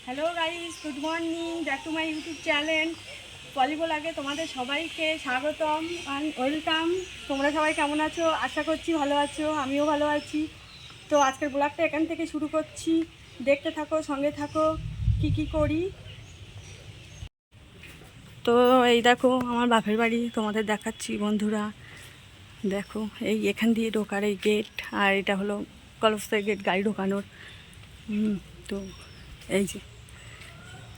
Hello guys, good morning, back to my YouTube channel পলিব্লগে তোমাদের সবাইকে স্বাগতম অ্যান্ড ওয়েলকাম। তোমরা সবাই কেমন আছো? আশা করছি ভালো আছো, আমিও ভালো আছি। তো আজকের ব্লগটা এখান থেকে শুরু করছি, দেখতে থাকো, সঙ্গে থাকো কি করি। তো এই দেখো আমার বাপের বাড়ি তোমাদের দেখাচ্ছি বন্ধুরা। দেখো এই এখান দিয়ে ঢোকার এই গেট, আর এটা হলো কলসের গেট গাড়ি ঢোকানোর। তো এই যে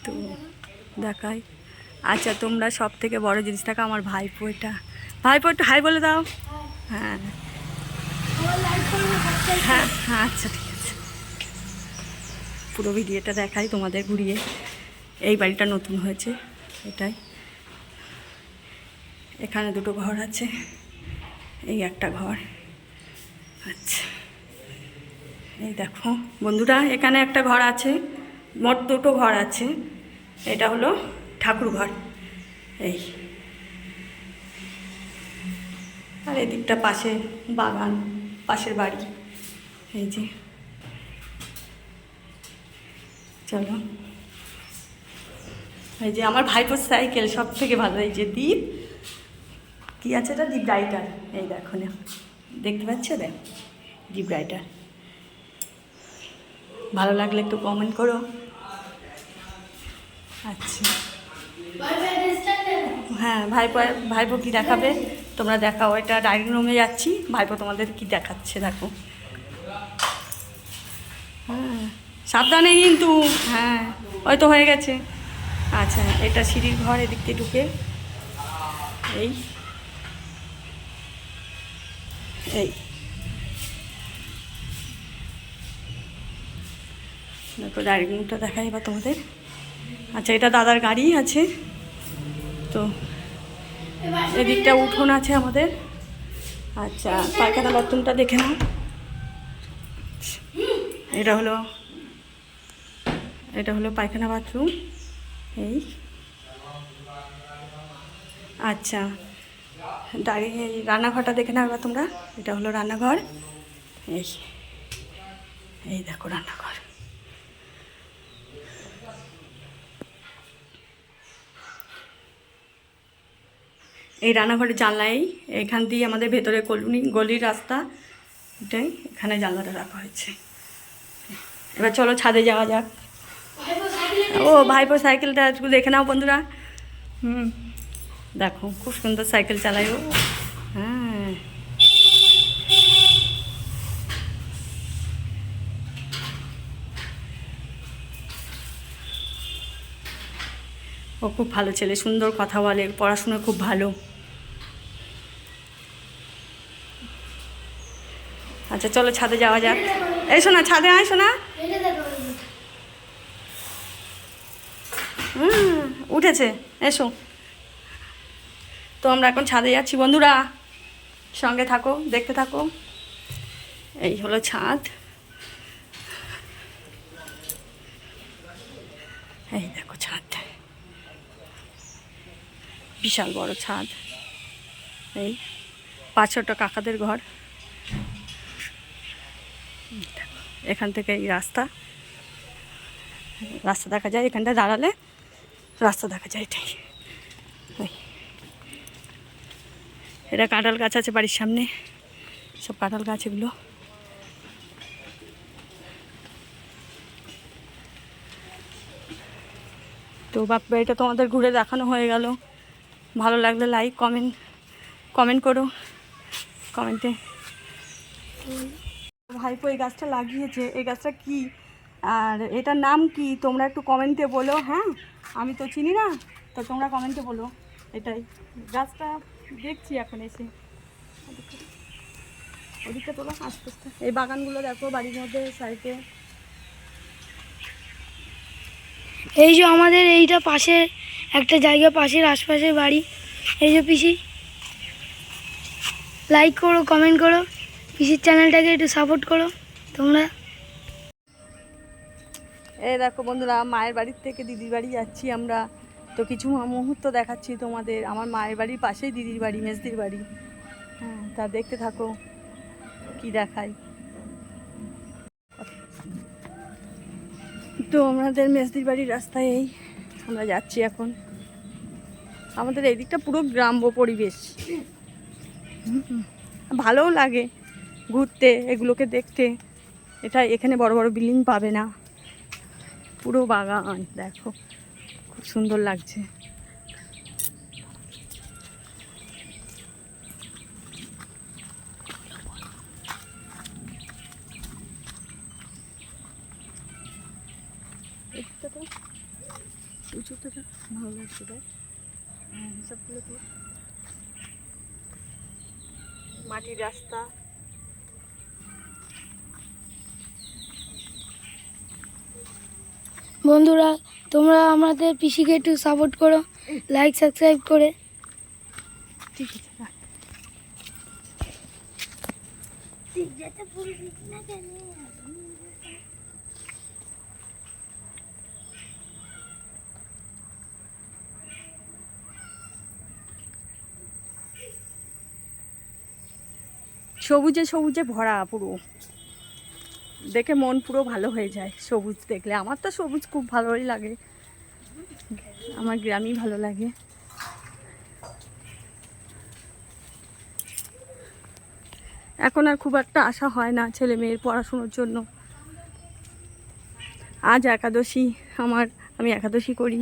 তো দেখাই। আচ্ছা, তোমরা সব থেকে বড় জিনিস দেখা আমার ভাইপো, এটা ভাইপো একটু হাই বলে দাও। হ্যাঁ হ্যাঁ হ্যাঁ, আচ্ছা ঠিক আছে। পুরো ভিডিওটা দেখাই তোমাদের ঘুরিয়ে। এই বাড়িটা নতুন হয়েছে, এটাই। এখানে দুটো ঘর আছে, এই একটা ঘর। আচ্ছা এই দেখো বন্ধুরা, এখানে একটা ঘর আছে, মোট দুটো ঘর আছে। এটা হলো ঠাকুর ঘর, এই। আর এদিকটা পাশে বাগান, পাশের বাড়ি। এই যে চলো, এই যে আমার ভাইপোর সাইকেল সব থেকে ভালো। এই যে দ্বীপ, কী আছে এটা, দ্বীপ রাইডার। এই দেখো না, দেখতে পাচ্ছ? দেখ, দ্বীপ রাইডার। ভালো লাগলে একটু কমেন্ট করো। আচ্ছা হ্যাঁ, ভাইপো কী দেখাবে তোমরা দেখাও। এটা ডাইনিং রুমে যাচ্ছি, ভাইপো তোমাদের কি দেখাচ্ছে দেখো। হ্যাঁ সাবধানে কিন্তু, হ্যাঁ হয়তো হয়ে গেছে। আচ্ছা এটা সিঁড়ির ঘর, এদিক দিয়ে ঢুকে এই এই দেখো ডাইনিং রুমটা দেখাই এবার তোমাদের। আচ্ছা এটা দাদার গাড়ি আছে, তো এদিকটা উঠোন আছে আমাদের। আচ্ছা পায়খানা বাথরুমটা দেখে নাও। এটা হলো পায়খানা বাথরুম, এই। আচ্ছা এই রান্নাঘরটা দেখে নাও এবার তোমরা। এটা হলো রান্নাঘর, এই এই দেখো রান্নাঘর। এই রান্নাঘরের জানলাই, এখান দিয়ে আমাদের ভেতরে গলির রাস্তা, এটাই। এখানে জানলাটা রাখা হয়েছে। এবার চলো ছাদে যাওয়া যাক। ও ভাইপো সাইকেলটা একটু দেখে নাও বন্ধুরা। দেখো খুব সুন্দর সাইকেল চালায় ও। হ্যাঁ ও খুব ভালো ছেলে, সুন্দর কথা বলে, পড়াশোনা খুব ভালো। আচ্ছা চলো ছাদে যাওয়া যাক। এসো না, ছাদে আয় শোনা। উঠেছে, এসো। তো আমরা এখন ছাদে যাচ্ছি বন্ধুরা, সঙ্গে থাকো, দেখতে থাকো। এই হলো ছাদ, এই দেখো ছাদ, বিশাল বড় ছাদ। এই পাঁচশোটা কাকাদের ঘর। এখান থেকে এই রাস্তা দেখা যায়, এখানটা দাঁড়ালে রাস্তা দেখা যায়, এটাই। এটা কাঁঠাল গাছ আছে বাড়ির সামনে, সব কাঁঠাল গাছ এগুলো। তো বাপ বাড়িটা তোমাদের ঘুরে দেখানো হয়ে গেল। ভালো লাগলে লাইক কমেন্ট করো কমেন্টে। ভাইপো এই গাছটা লাগিয়েছে, এই গাছটা কি আর এটার নাম কি তোমরা একটু কমেন্টে বলো। হ্যাঁ আমি তো চিনি না, তো তোমরা কমেন্টে বলো। এটাই গাছটা দেখছি এখন এসে। ওদিকটা তোলো আস্তে আস্তে। এই বাগানগুলো দেখো বাড়ির মধ্যে সাইডে। এই যে আমাদের এইটা পাশে একটা জায়গা, পাশের আশপাশের বাড়ি। এই যে পিসি, লাইক করো, কমেন্ট করো, পিসির চ্যানেলটাকে একটু সাপোর্ট করো তোমরা। এই দেখো বন্ধুরা, মায়ের বাড়ির থেকে দিদির বাড়ি যাচ্ছি আমরা। তো কিছু মুহূর্ত দেখাচ্ছি তোমাদের। আমার মায়ের বাড়ির পাশেই দিদির বাড়ি, মেজদির বাড়ি। হ্যাঁ তা দেখতে থাকো কি দেখাই। তো আমাদের মেসদির বাড়ির রাস্তায় এই আমরা যাচ্ছি এখন। আমাদের এই দিকটা পুরো গ্রাম্য পরিবেশ, ভালোও লাগে ঘুরতে, এগুলোকে দেখতে। এটা এখানে বড় বড় বিল্ডিং পাবে না, পুরো বাগান দেখো, খুব সুন্দর লাগছে। ভালো লাগছে দেখ, সবগুলো তো মাটির রাস্তা। বন্ধুরা তোমরা আমাদের পিসিকে একটু সাপোর্ট করো, লাইক সাবস্ক্রাইব করে। ঠিক আছে, রাখ। সবুজে সবুজে ভরা পুরো, দেখে মন পুরো ভালো হয়ে যায় সবুজ দেখলে। আমার তো সবুজ খুব ভালোই লাগে, আমার গ্রামই ভালো লাগে। এখন আর খুব একটা আশা হয় না ছেলে মেয়ের পড়াশুনোর জন্য। আজ একাদশী আমি একাদশী করি,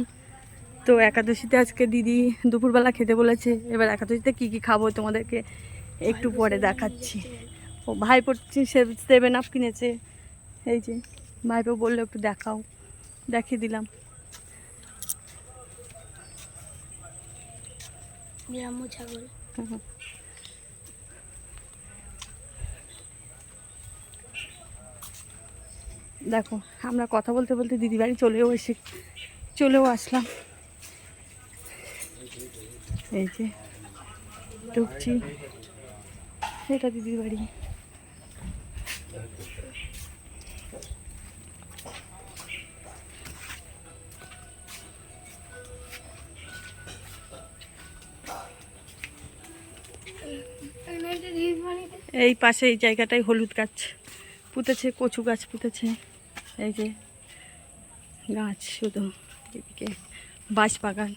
তো একাদশীতে আজকে দিদি দুপুরবেলা খেতে বলেছে। এবার একাদশীতে কী কী খাবো তোমাদেরকে একটু পরে দেখাচ্ছি। ও ভাইপো 7-up কিনেছে, এই যে ভাইপো বললো একটু দেখাও, দেখিয়ে দিলাম। ছাগল দেখো, আমরা কথা বলতে বলতে দিদি বাড়ি চলেও আসলাম। এই যে ঢুকছি, এটা দিদির বাড়ি। এই পাশে এই জায়গাটায় হলুদ গাছ পুঁতেছে, কচু গাছ পুঁতেছে। এই যে গাছ, শুধু এদিকে বাঁশ বাগান।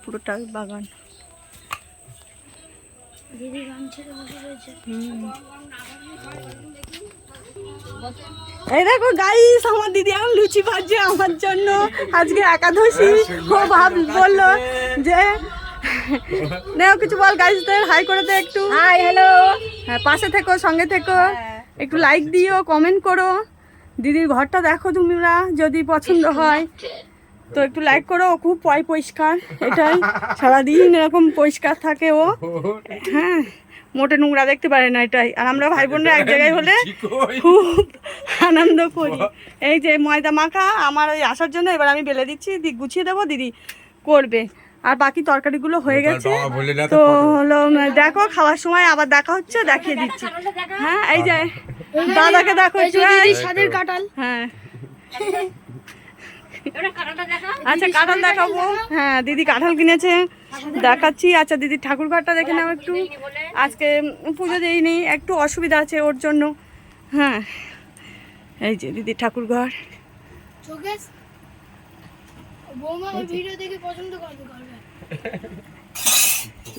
পুরোটা বাগান। দিদি গান ছেড়ে বসে রয়েছে। এই দেখো গাইস, আমার দিদি এখন লুচি ভাজছে আমার জন্য, আজকে একাদশী। ও বললো যে নেও কিছু বল গাইসদের, হাই করে দে একটু। Hi, hello. হ্যাঁ, পাশে থেকো, সঙ্গে থেকো, একটু লাইক দিও, কমেন্ট করো। দিদির ঘরটা দেখো তোমরা, যদি পছন্দ হয় তো একটু লাইক করো। ও খুব পরিষ্কার, এটাই সারাদিন এরকম পরিষ্কার থাকে ও। হ্যাঁ, মোটে নোংরা দেখতে পারে না, এটাই। আর আমরা ভাই বোনরা এক জায়গায় হলে খুব আনন্দ করি। এই যে ময়দা মাখা আমার ওই আসার জন্য, এবার আমি বেলে দিচ্ছি, গুছিয়ে দেবো, দিদি করবে। আর বাকি তরকারিগুলো হয়ে গেছে, তো হলো দেখো খাওয়ার সময় আবার দেখা হচ্ছে, দেখিয়ে দিচ্ছি। হ্যাঁ, এই যে দাদাকে দেখো একটু, স্বাদের কাঁঠাল। হ্যাঁ আচ্ছা, কাঁঠাল দেখাবো। হ্যাঁ, দিদি কাঁঠাল কিনেছে, দেখাচ্ছি। আচ্ছা, দিদির ঠাকুর ঘরটা দেখে নাও একটু। আজকে পুজো দিইনি, একটু অসুবিধা আছে ওর জন্য। হ্যাঁ, এই যে দিদির ঠাকুর ঘর।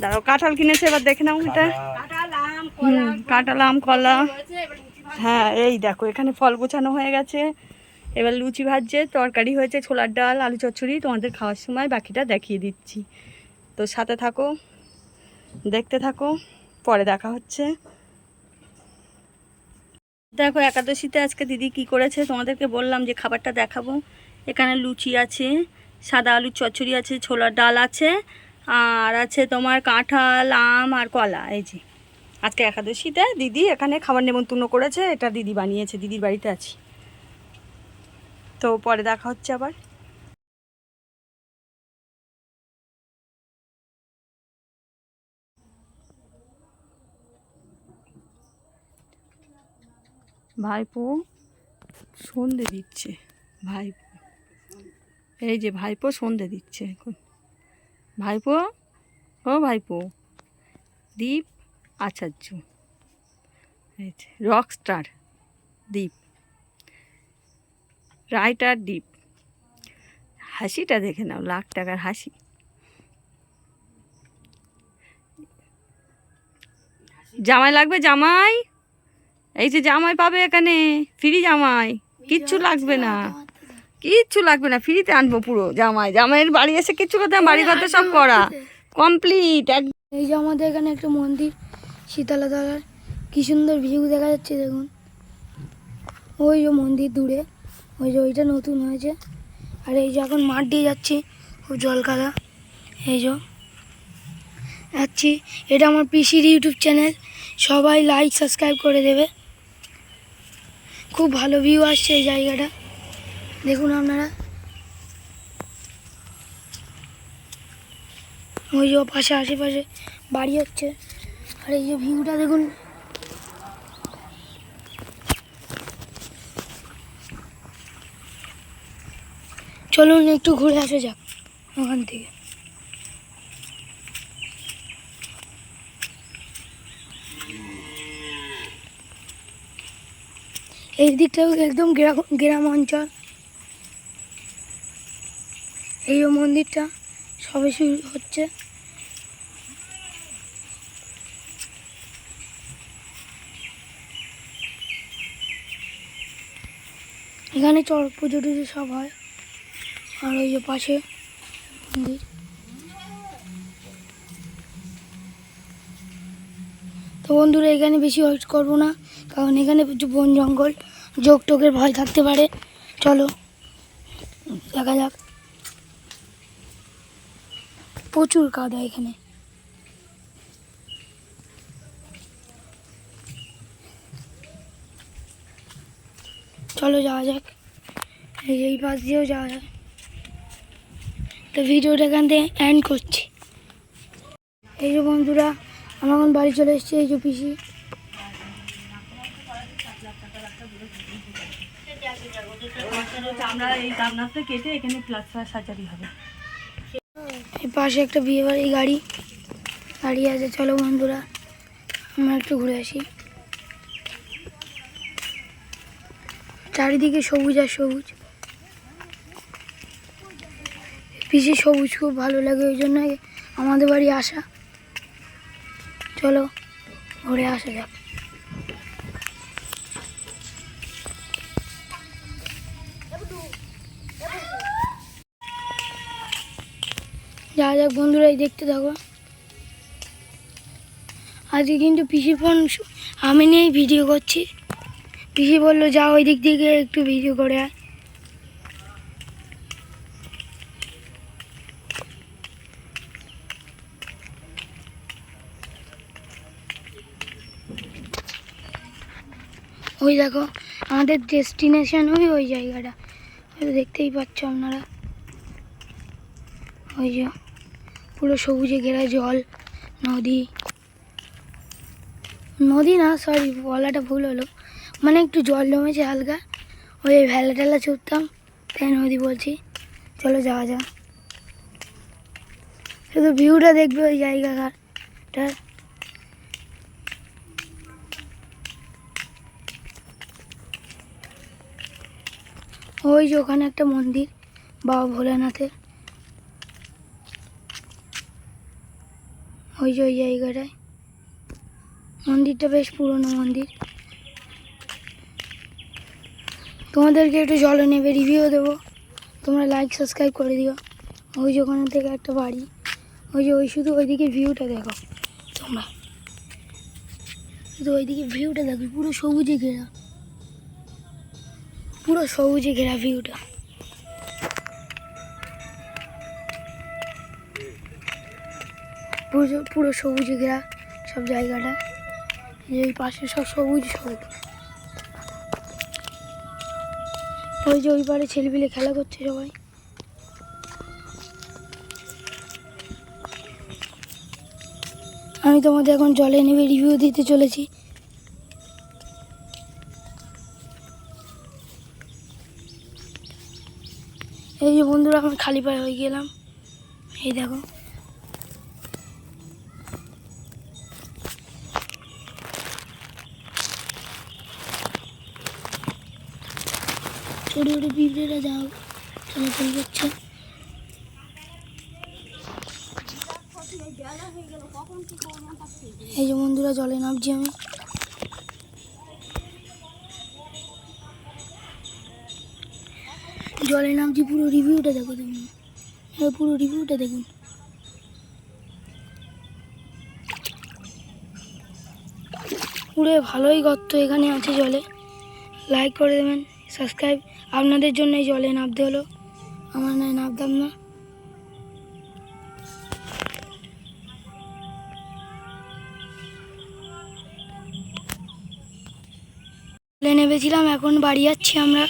দাঁড়াও, কাঁঠাল কিনেছে, এবার দেখে নাও এটা। কাঁঠাল, আম, কলা। হ্যাঁ, এই দেখো এখানে ফল গোছানো হয়ে গেছে। এবার লুচি ভাজছে, তরকারি হয়েছে, ছোলার ডাল, আলু চচ্চড়ি। তোমাদের খাওয়ার সময় বাকিটা দেখিয়ে দিচ্ছি, তো সাথে থাকো, দেখতে থাকো, পরে দেখা হচ্ছে। দেখো একাদশীতে আজকে দিদি কি করেছে, তোমাদেরকে বললাম যে খাবারটা দেখাবো। এখানে লুচি আছে, সাদা আলুর চচ্চড়ি আছে, ছোলার ডাল আছে, আর আছে তোমার কাঁঠাল, আম আর কলা। এই যে আজকে একাদশীতে দিদি এখানে খাবার নেমন্তন্ন করেছে, এটা দিদি বানিয়েছে, দিদির বাড়িতে আছি। তো পরে দেখা হচ্ছে আবার। ভাইপো সন্ধে দিচ্ছে, ভাইপো, এই যে ভাইপো সন্ধে দিচ্ছে এখন। ভাইপো, ও ভাইপো, দীপ আচার্য। রকস্টার দ্বীপ, রাইটার দ্বীপ। হাসিটা দেখে নাও, লাখ টাকার হাসি। জামাই লাগবে? জামাই, এই যে জামাই পাবে এখানে, ফ্রি জামাই, কিচ্ছু লাগবে না, কিচ্ছু লাগবে না, ফ্রিতে আনবো পুরো জামাই। জামাইয়ের বাড়ি এসে কিচ্ছু করতে না, বাড়ি করতে সব করা কমপ্লিট। এই যে আমাদের এখানে একটা মন্দির, শীতলা তলার, কি সুন্দর ভিউ দেখা যাচ্ছে দেখুন। ওই যে মন্দির দূরে, ওই যে ওইটা নতুন হয়েছে। আর এই যে এখন মাঠ দিয়ে যাচ্ছি, খুব জল কাদা। এই যে যাচ্ছি, এটা আমার পিসির ইউটিউব চ্যানেল, সবাই লাইক সাবস্ক্রাইব করে দেবে। খুব ভালো ভিউ আসছে এই জায়গাটা, দেখুন আপনারা। ওই যে পাশে আশেপাশে বাড়ি হচ্ছে, আর এই যে ভিউটা দেখুন। চলুন একটু ঘুরে আসা যাক ওখান থেকে। এই দিকটাও একদম গ্রাম অঞ্চল। এই যে মন্দিরটা সবে শুরু হচ্ছে। এখানে চড়ক পুজো টুজো সব হয়। আর ওই যে পাশে মন্দির। তো বন্ধুরা, এখানে বেশি ওয়েট করবো না, কারণ এখানে প্রচুর বন জঙ্গল, যোগ টোকের ভয় থাকতে পারে। চলো দেখা যাক। প্রচুর কাদা এখানে। চলো যাওয়া যাক, এই পাশ দিয়েও যাওয়া যায়। তো ভিডিওটা এখান থেকে এন্ড করছি। এই যে বন্ধুরা, আমরা এখন বাড়ি চলে এসেছি। এই যে পিসি, আমরা এই গামলাতে কেটে এখানে প্লাস্টার সার্জারি হবে। এই পাশে একটা বিয়ে বাড়ির গাড়ি দাঁড়িয়ে আছে। চলো বন্ধুরা, আমরা একটু ঘুরে আসি। চারিদিকে সবুজ আর সবুজ। পিসি সবুজ খুব ভালো লাগে, ওই জন্য আমাদের বাড়ি আসা। চলো ঘুরে আসা যাক। যা যাক বন্ধুরা, এই দেখতে থাকো। আজকে কিন্তু পিসির ফোন আমি নিয়েই ভিডিও করছি। পিসি বললো যা ওই দিক থেকে একটু ভিডিও করে আয়। ওই দেখো আমাদের ডেস্টিনেশন, ওই জায়গাটা দেখতেই পাচ্ছ আপনারা। ওই যে পুরো সবুজে ঘেরা জল, নদী, নদী না সরি বলাটা ভুল হলো, মানে একটু জল জমেছে হালকা। ওই ভেলা টেলা চড়তাম, তাই নদী বলছি। চলো যাওয়া যাক, শুধু ভিউটা দেখবে ওই জায়গাটার। ওই যে ওখানে একটা মন্দির, বাবা ভোলানাথের। ওই যে ওই জায়গাটায় মন্দিরটা বেশ পুরনো মন্দির। তোমাদেরকে একটু জলে নেবে রিভিউ দেবো, তোমরা লাইক সাবস্ক্রাইব করে দিও। ওই যে ওখানে থেকে একটা বাড়ি, ওই যে ওই শুধু ওইদিকে ভিউটা দেখো তোমরা, শুধু ওইদিকে ভিউটা দেখো, পুরো সবুজে ঘেরা, পুরো সবুজে ঘেরা ভিউটা। পুরো পুরো সবুজে ঘেরা সব জায়গাটা। এই পাশে সব সবুজ সবুজ। ওই যে ওই পারে ছেলেপিলে খেলা করছে সবাই। আমি তোমাদের এখন জলে নেমে রিভিউ দিতে চলেছি। এই যে বন্ধুরা, আমি খালি পায়ে হয়ে গেলাম। এই দেখো, ছোটো ছোটো পিঁপড়েরা যাও চলাচল করছে। এই যে বন্ধুরা জলে নামছি আমি। জলে নামছি, পুরো রিভিউটা দেখো তুমি, পুরো রিভিউটা দেখুন। পুরো ভালোই গর্ত এখানে আছে জলে, লাইক করে দেবেন, সাবস্ক্রাইব। আপনাদের জন্য এই জলে নামতে হলো, আমার নয় নামতাম না। নেমেছিলাম, এখন বাড়ি যাচ্ছি আমরা,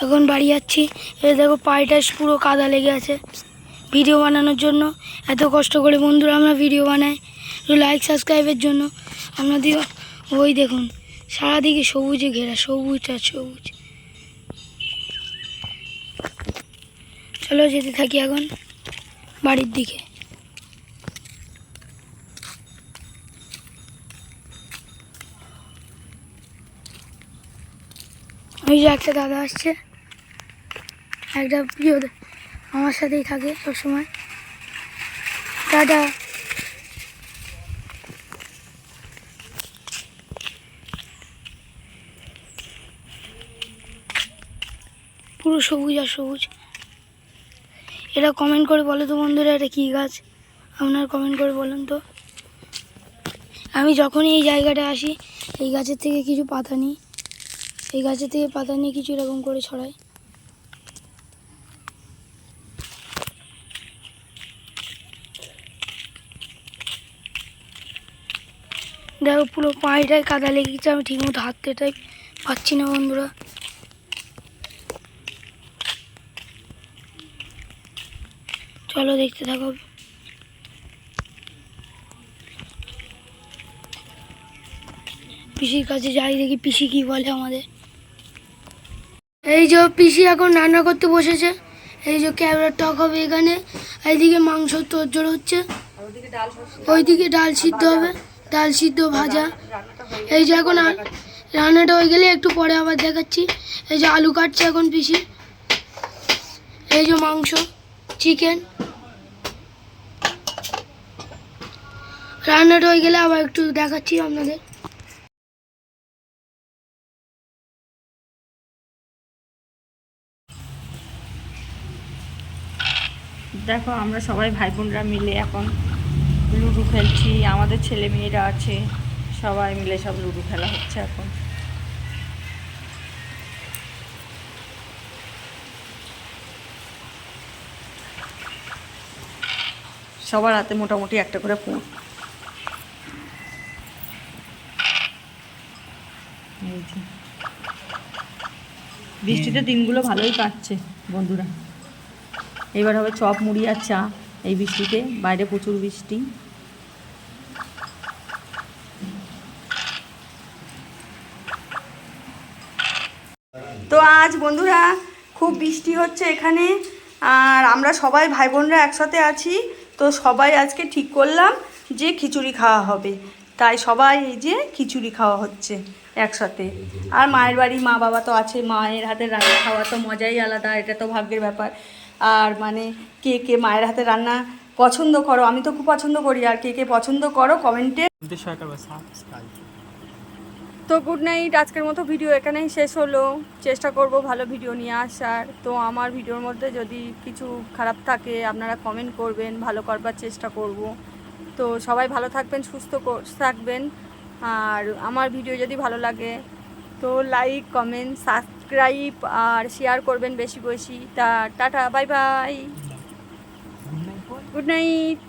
এখন বাড়ি যাচ্ছি। এই দেখো পায়েটা পুরো কাদা লেগে আছে। ভিডিও বানানোর জন্য এত কষ্ট করে বন্ধুরা আমরা ভিডিও বানাই, লাইক সাবস্ক্রাইবের জন্য। আপনাদের ওই দেখুন সারাদিকে সবুজে ঘেরা, সবুজ আর সবুজ। চলো যেতে থাকি এখন বাড়ির দিকে। ওই যে একটা দাদা আসছে, একটা প্রিয় আমার সাথেই থাকে সবসময়। দাদা পুরো সবুজ আর সবুজ। এটা কমেন্ট করে বলো তো বন্ধুরা, এটা কী গাছ আপনার কমেন্ট করে বলুন তো। আমি যখনই এই জায়গাটা আসি এই গাছের থেকে কিছু পাতা নিই, এই গাছের থেকে পাতা নিয়ে কিছু এরকম করে ছড়াই। দেখো পুরো পায়েটায় কাদা লেগে গেছে, আমি ঠিকমতো হাঁটতেটাই পাচ্ছি না বন্ধুরা। চলো দেখতে থাকো। পিসির কাছে যাই, দেখি পিসি কি বলে আমাদের। এই যে পিসি এখন রান্না করতে বসেছে, এই যে ক্যাবড়ার টক হবে এখানে, এইদিকে মাংস তোড়জোড় হচ্ছে, ওইদিকে ডাল সিদ্ধ হবে, ডাল সিদ্ধ ভাজা। এই যে এখন রান্নাটা হয়ে গেলে একটু পরে আবার দেখাচ্ছি। এই যে আলু কাটছে এখন পিসি, এই যে মাংস চিকেন। রান্নাটা হয়ে গেলে আবার একটু দেখাচ্ছি আপনাদের। দেখো আমরা সবাই ভাই বোনরা মিলে এখন লুডো খেলছি, আমাদের ছেলে মেয়েরা আছে, সবাই মিলে সব লুডো খেলা হচ্ছে এখন। সবার হাতে মোটামুটি একটা করে ফোন। বৃষ্টিতে দিনগুলো ভালোই কাটছে বন্ধুরা। এবার হবে চপ মুড়ি আর চা এই বৃষ্টিতে, বাইরে প্রচুর বৃষ্টি। তো আজ বন্ধুরা খুব বৃষ্টি হচ্ছে এখানে, আর আমরা সবাই ভাই বোনরা একসাথে আছি। তো সবাই আজকে ঠিক করলাম যে খিচুড়ি খাওয়া হবে, তাই সবাই এই যে খিচুড়ি খাওয়া হচ্ছে একসাথে। আর মায়ের বাড়ি মা বাবা তো আছে, মায়ের হাতের রান্না খাওয়া তো মজাই আলাদা, এটা তো ভাগ্যের ব্যাপার। আর মানে কে কে মায়ের হাতে রান্না পছন্দ করো, আমি তো খুব পছন্দ করি, আর কে কে পছন্দ করো কমেন্টে। তো গুড নাইট, আজকের মতো ভিডিও এখানেই শেষ হলো। চেষ্টা করব ভালো ভিডিও নিয়ে আসার। তো আমার ভিডিওর মধ্যে যদি কিছু খারাপ থাকে আপনারা কমেন্ট করবেন, ভালো করবার চেষ্টা করব। তো সবাই ভালো থাকবেন, সুস্থ থাকবেন। আর আমার ভিডিও যদি ভালো লাগে তো লাইক কমেন্ট সাবস্ক্রাইব আর শেয়ার করবেন বেশি বেশি। তা tata, bye bye, good night.